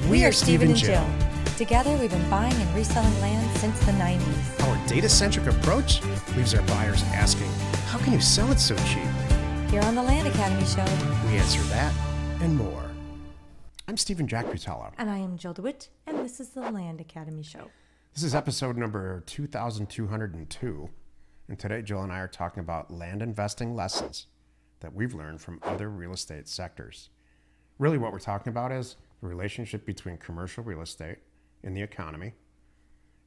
We are Steve and Jill. Together, we've been buying and reselling land since the 90s. Our data-centric approach leaves our buyers asking, how can you sell it so cheap? Here on the Land Academy Show, We answer that and more. I'm Stephen Jack Putello. and I am Jill DeWitt, and this is the Land Academy Show. This is episode number 2202. And today, Jill and I are talking about land investing lessons that we've learned from other real estate sectors. Really what we're talking about is the relationship between commercial real estate and the economy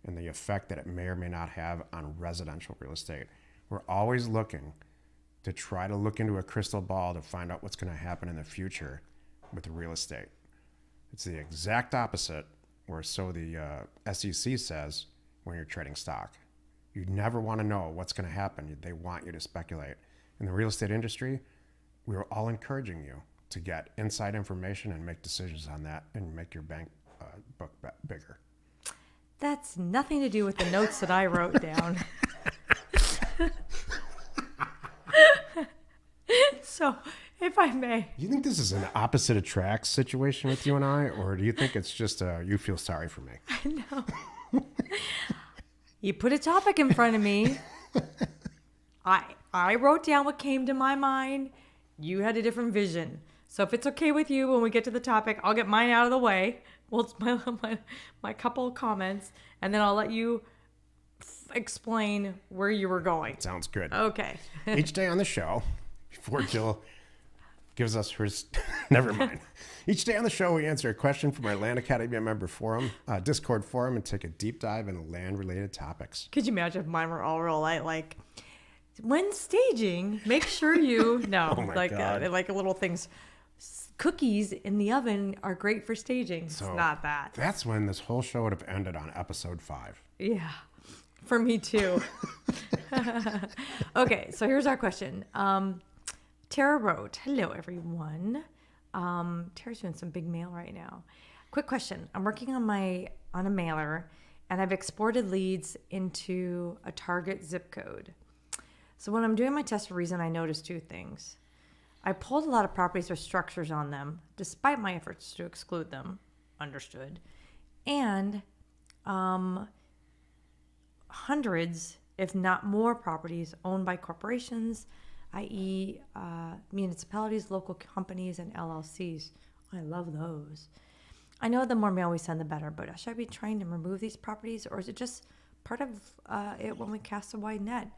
and the effect that it may or may not have on residential real estate. We're always looking to try to look into a crystal ball to find out what's going to happen in the future with real estate. It's the exact opposite, or so the SEC says when you're trading stock. You never want to know what's going to happen. They want you to speculate. In the real estate industry, we're all encouraging you to get inside information and make decisions on that and make your bank book bigger. That's nothing to do with the notes that I wrote down. So, if I may. You think this is an opposite attracts situation with you and I, or do you think it's just you feel sorry for me? I know. You put a topic in front of me. I wrote down what came to my mind. You had a different vision. So if it's okay with you, when we get to the topic, I'll get mine out of the way. Well, it's my couple of comments, and then I'll let you explain where you were going. Sounds good. Okay. Each day on the show, before Jill gives us her... Never mind. Each day on the show, we answer a question from our Land Academy member forum, Discord forum, and take a deep dive into land-related topics. Could you imagine if mine were all real light, like, when staging, make sure you... No, Oh my like God. like little things. Cookies in the oven are great for staging. So it's not that. That's when this whole show would have ended on episode 5. Yeah, for me too. Okay, so here's our question. Tara wrote, hello, everyone. Tara's doing some big mail right now. Quick question. I'm working on a mailer, and I've exported leads into a target zip code. So when I'm doing my test for reason, I noticed two things. I pulled a lot of properties with structures on them, despite my efforts to exclude them. Understood. And hundreds, if not more, properties owned by corporations, i.e. Municipalities, local companies, and LLCs. I love those. I know the more mail we send, the better, but should I be trying to remove these properties, or is it just part of it when we cast a wide net?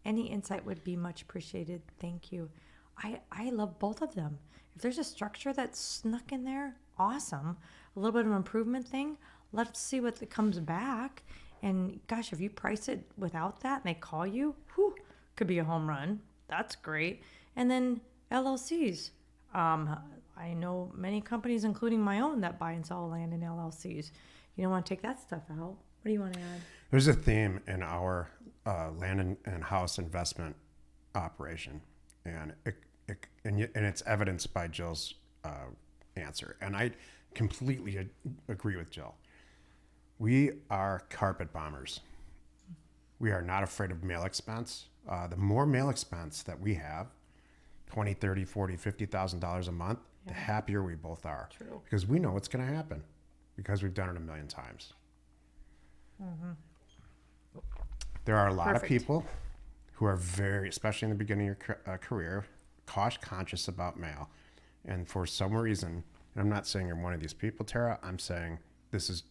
Any insight would be much appreciated. Thank you. I love both of them. If there's a structure that's snuck in there, awesome. A little bit of an improvement thing, let's see what comes back. And gosh, if you price it without that and they call you, whew, could be a home run. That's great. And then LLCs. I know many companies, including my own, that buy and sell land in LLCs. You don't want to take that stuff out. What do you want to add? There's a theme in our land and house investment operation, and it's evidenced by Jill's answer. And I completely agree with Jill. We are carpet bombers. We are not afraid of mail expense. The more mail expense that we have, $20, $30, $40, $50,000 a month, the happier we both are. True. Because we know what's going to happen because we've done it a million times. Mm-hmm. There are a lot Perfect. of people who are very, especially in the beginning of your career, cost conscious about mail. And for some reason, and I'm not saying you're one of these people, Tara, I'm saying it's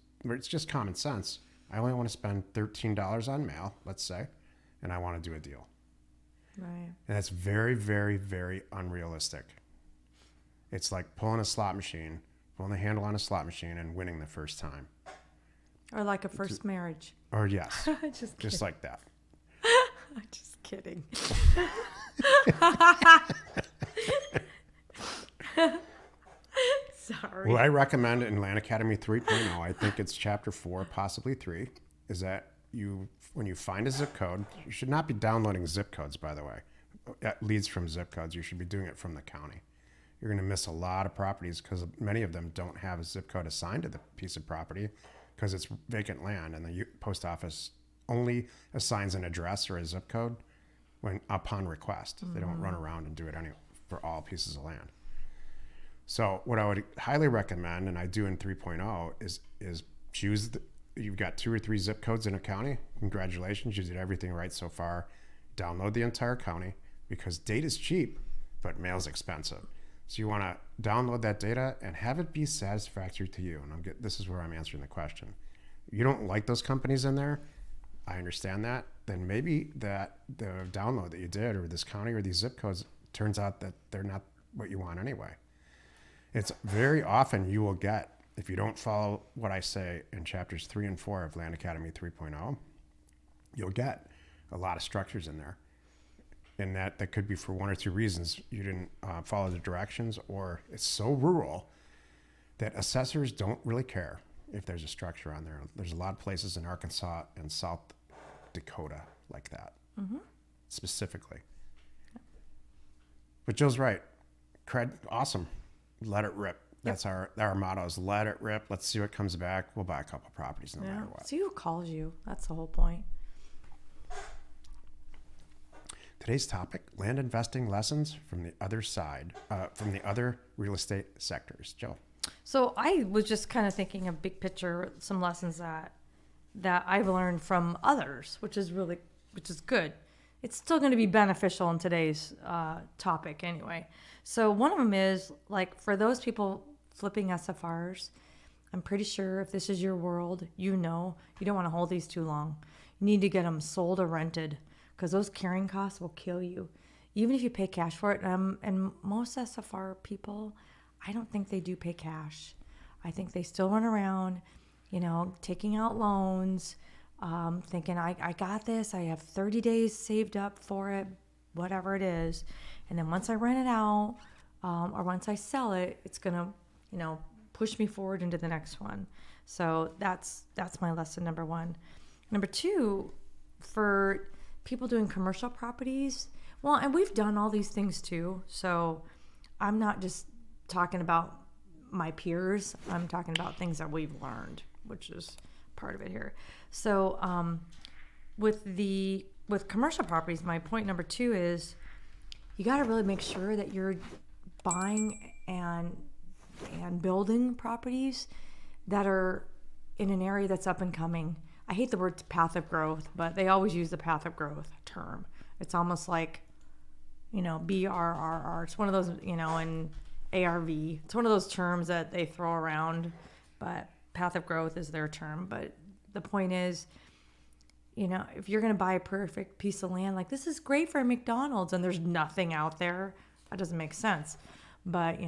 just common sense. I only want to spend $13 on mail, let's say, and I want to do a deal. Right. And that's very, very, very unrealistic. It's like pulling the handle on a slot machine and winning the first time. Or like a first marriage. Or yes, Just just like that. I'm just kidding. Sorry. What I recommend in Land Academy 3.0, I think it's chapter 4, possibly 3, is that when you find a zip code, you should not be downloading zip codes, by the way. Leads from zip codes. You should be doing it from the county. You're going to miss a lot of properties because many of them don't have a zip code assigned to the piece of property because it's vacant land, and the post office only assigns an address or a zip code upon request. They don't run around and do it for all pieces of land. So what I would highly recommend, and I do in 3.0, is choose. You've got 2 or 3 zip codes in a county. Congratulations, you did everything right so far. Download the entire county because data is cheap, but mail is expensive. So you want to download that data and have it be satisfactory to you. And this is where I'm answering the question. You don't like those companies in there. I understand that. Then maybe that the download that you did, or this county or these zip codes, turns out that they're not what you want anyway. It's very often you will get, if you don't follow what I say in chapters 3 and 4 of Land Academy 3.0, you'll get a lot of structures in there. And that could be for 1 or 2 reasons. You didn't follow the directions, or it's so rural that assessors don't really care if there's a structure on there. There's a lot of places in Arkansas and South Dakota like that, specifically. But Jill's right. Awesome. Let it rip. That's our motto is let it rip. Let's see what comes back. We'll buy a couple properties no matter what. See who calls you. That's the whole point. Today's topic, land investing lessons from the other side, from the other real estate sectors. Jill. So I was just kind of thinking of big picture, some lessons that I've learned from others, which is good. It's still going to be beneficial in today's topic anyway. So one of them is, like, for those people flipping SFRs, I'm pretty sure if this is your world, you don't want to hold these too long. You need to get them sold or rented, because those carrying costs will kill you, even if you pay cash for it. And most SFR people, I don't think they do pay cash. I think they still run around, taking out loans, thinking, I got this. I have 30 days saved up for it, whatever it is. And then once I rent it out, or once I sell it, it's going to, push me forward into the next one. So that's my lesson number 1. Number 2, for people doing commercial properties, well, and we've done all these things too. So I'm not just talking about my peers. I'm talking about things that we've learned, which is part of it here. So with commercial properties, my point number 2 is you got to really make sure that you're buying and building properties that are in an area that's up and coming. I hate the word path of growth, but they always use the path of growth term. It's almost like, BRRR. It's one of those, and ARV. It's one of those terms that they throw around, but path of growth is their term. But the point is, if you're going to buy a perfect piece of land, like, this is great for a McDonald's and there's nothing out there, that doesn't make sense. But,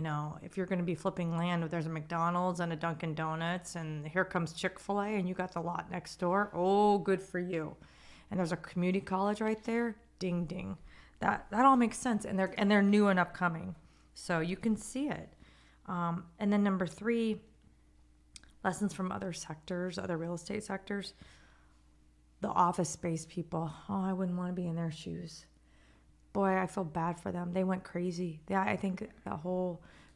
if you're going to be flipping land, if there's a McDonald's and a Dunkin' Donuts and here comes Chick-fil-A and you got the lot next door, oh, good for you. And there's a community college right there, ding, ding. That all makes sense. And they're new and upcoming. So you can see it. And then number 3, lessons from other sectors, other real estate sectors. The office space people. Oh, I wouldn't want to be in their shoes. Boy, I feel bad for them. They went crazy. I think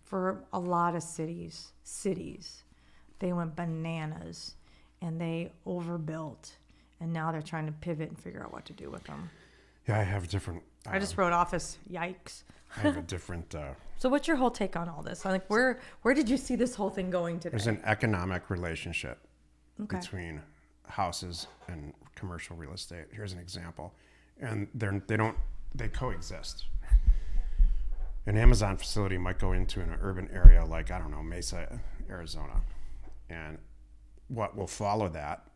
for a lot of cities, they went bananas and they overbuilt. And now they're trying to pivot and figure out what to do with them. Yeah, I have a different... I just wrote office. Yikes. I have a different... So what's your whole take on all this? Like, where did you see this whole thing going today? There's an economic relationship between houses and commercial real estate. Here's an example. And they coexist. An Amazon facility might go into an urban area like, I don't know, Mesa, Arizona. And what will follow that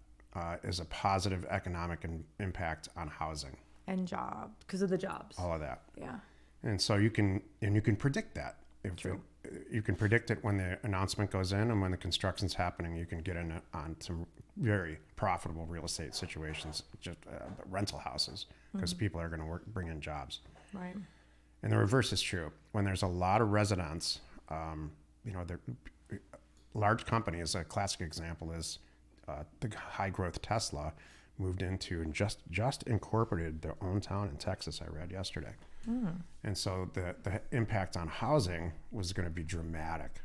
is a positive economic impact on housing. And jobs, because of the jobs. All of that. Yeah. And so you can predict that. You can predict it when the announcement goes in and when the construction's happening. You can get on some very profitable real estate situations, just rental houses, because people are going to bring in jobs. Right. And the reverse is true. When there's a lot of residents, large companies. A classic example is the high growth Tesla moved into and just incorporated their own town in Texas. I read yesterday. And so the impact on housing was going to be dramatic.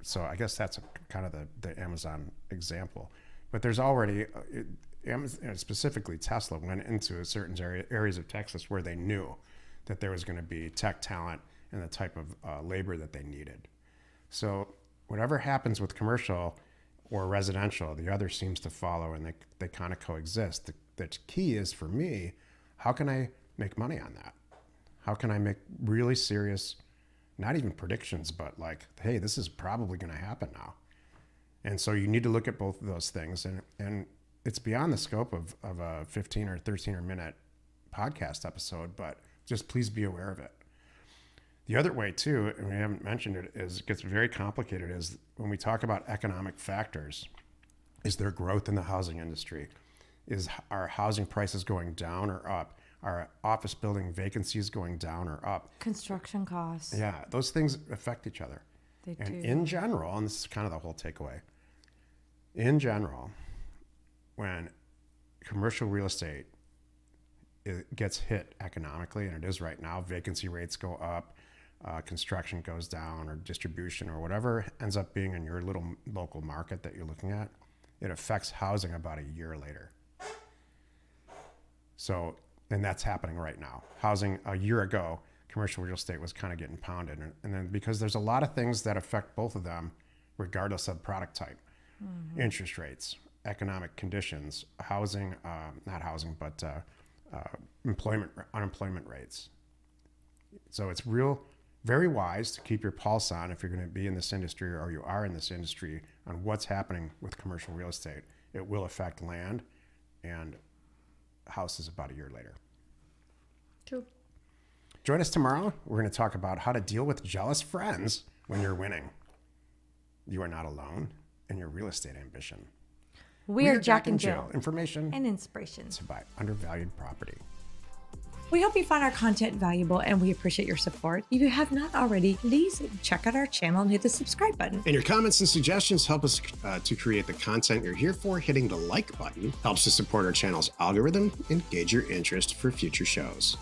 So I guess that's kind of the Amazon example. But there's already, specifically Tesla went into certain areas of Texas where they knew that there was going to be tech talent and the type of labor that they needed. So whatever happens with commercial or residential, the other seems to follow, and they kind of coexist. The key is, for me, how can I make money on that? How can I make really serious, not even predictions, but like, hey, this is probably going to happen now. And so you need to look at both of those things. And it's beyond the scope of a 15 or 13 minute podcast episode, but just please be aware of it. The other way too, and we haven't mentioned it, is it gets very complicated, is when we talk about economic factors. Is there growth in the housing industry? Is our housing prices going down or up? Are office building vacancies going down or up? Construction costs. Yeah, those things affect each other. They And do. in general, and this is kind of the whole takeaway, in general, when commercial real estate gets hit economically, and it is right now, vacancy rates go up, construction goes down, or distribution, or whatever ends up being in your little local market that you're looking at, it affects housing about a year later. So, and that's happening right now. Housing a year ago, commercial real estate was kind of getting pounded. And then because there's a lot of things that affect both of them, regardless of product type, interest rates, economic conditions, housing, not housing, but unemployment rates. So it's very wise to keep your pulse on, if you're going to be in this industry or you are in this industry, on what's happening with commercial real estate. It will affect land and houses about a year later. True. Join us tomorrow. We're going to talk about how to deal with jealous friends when you're winning. You are not alone in your real estate ambition. We are Jack and Jill. Information And inspiration. to buy undervalued property. We hope you found our content valuable, and we appreciate your support. If you have not already, please check out our channel and hit the subscribe button. And your comments and suggestions help us to create the content you're here for. Hitting the like button helps to support our channel's algorithm and gauge your interest for future shows.